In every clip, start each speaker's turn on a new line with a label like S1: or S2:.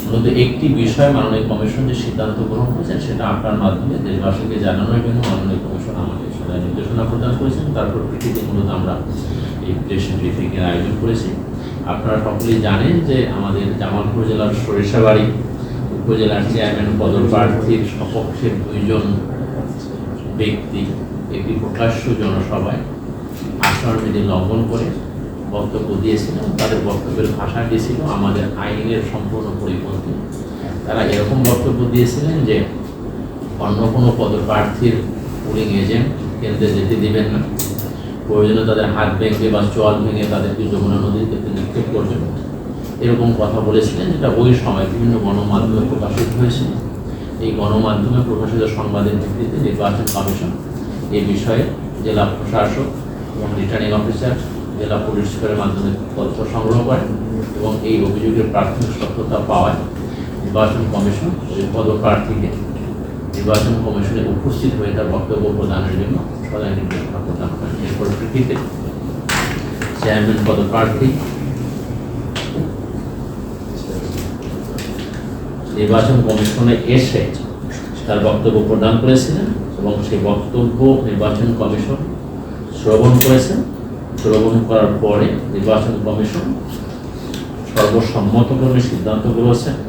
S1: মূলত একটি বিষয় মাননীয় কমিশন যে সিদ্ধান্ত গ্রহণ করেছেন সেটা আপনার মাধ্যমে দেশবাসীকে জানানোর জন্য মাননীয় কমিশন আমাকে সদয় নির্দেশনা প্রদান করেছেন। তারপর প্রেক্ষিতে মূলত আমরা এই প্রেস ব্রিফিংয়ের আয়োজন করেছি। আপনারা সকলেই জানেন যে আমাদের জামালপুর জেলার সরিষাবাড়ি উপজেলার চেয়ারম্যান পদপ্রার্থীর সপক্ষে 2 জন ব্যক্তি একটি প্রকাশ্য জনসভায় আচরণবিধি লঙ্ঘন করে বক্তব্য দিয়েছিল। তাদের বক্তব্যের ভাষাটি ছিল আমাদের আইনের সম্পূর্ণ পরিপন্থী। তারা এরকম বক্তব্য দিয়েছিলেন যে অন্য কোনো পদপ্রার্থীর পুলিং এজেন্ট কেন্দ্রে যেতে দিবেন না, প্রয়োজনে তাদের হাত ভেঙে বা চল ভেঙে তাদেরকে যমুনা নদীতে নিক্ষেপ করবেন, এরকম কথা বলেছিলেন, যেটা ওই সময় বিভিন্ন গণমাধ্যমে প্রকাশিত হয়েছিল। এই গণমাধ্যমে প্রকাশিত সংবাদের ভিত্তিতে নির্বাচন কমিশন এই বিষয়ে জেলা প্রশাসক এবং রিটার্নিং অফিসার, জেলা পুলিশ সুপারের মাধ্যমে তথ্য সংগ্রহ করেন এবং এই অভিযোগের প্রাথমিক সত্যতা পাওয়ায় নির্বাচন কমিশন ওই পদপ্রার্থীকে নির্বাচন কমিশনে উপস্থিত হয়ে তার বক্তব্য প্রদানের জন্য সদয় নির্দেশনা প্রদান করেন। এর পরিপ্রেক্ষিতে চেয়ারম্যান পদপ্রার্থী নির্বাচন কমিশনে এসে তার বক্তব্য প্রদান করেছিলেন এবং সেই বক্তব্য নির্বাচন কমিশন শ্রবণ করেছেন। শ্রবণ করার পরে নির্বাচন কমিশন সর্বসম্মতক্রমে সিদ্ধান্ত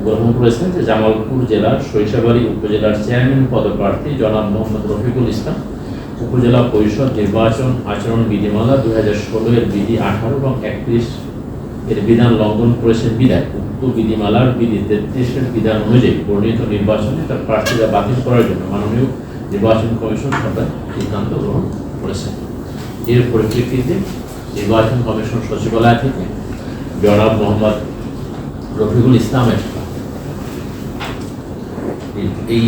S1: গ্রহণ করেছেন যে জামালপুর জেলার সরিষাবাড়ি উপজেলার চেয়ারম্যান পদপ্রার্থী জনাব মোহাম্মদ রফিকুল ইসলাম উপজেলা পরিষদ নির্বাচন আচরণ বিধিমালা 2016 এর বিধি 18 এবং 31 এর বিধান লঙ্ঘন করেছেন বিধায় উক্ত বিধিমালার বিধি 33 এর বিধান অনুযায়ী বর্ণিত নির্বাচনে তার প্রার্থীরা বাতিল করার জন্য মাননীয় নির্বাচন কমিশন সভায় সিদ্ধান্ত গ্রহণ করেছেন। এর পরিপ্রেক্ষিতে নির্বাচন কমিশন সচিবালয় থেকে জনাব মোহাম্মদ রফিকুল ইসলামের এই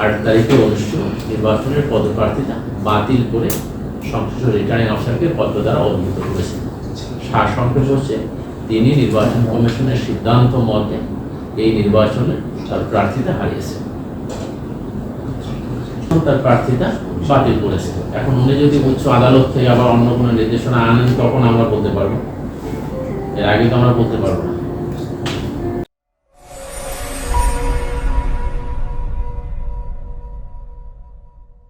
S1: 8 তারিখে অনুষ্ঠিত নির্বাচনের পদপ্রার্থীতা বাতিল করে সংশ্লিষ্ট রিটার্নিং অফিসারকে পত্র দ্বারা অবহিত করেছেন। সারসংক্ষেপ হচ্ছে তিনি নির্বাচন কমিশনের সিদ্ধান্ত মতে এই নির্বাচনে তার প্রার্থীতা হারিয়েছেন, তার প্রার্থীতা বাতিল করেছে। এখন উনি যদি উচ্চ আদালত থেকে আবার অন্য কোনো নির্দেশনা আনেন তখন আমরা বলতে পারবো, এর আগে তো আমরা বলতে পারবো না।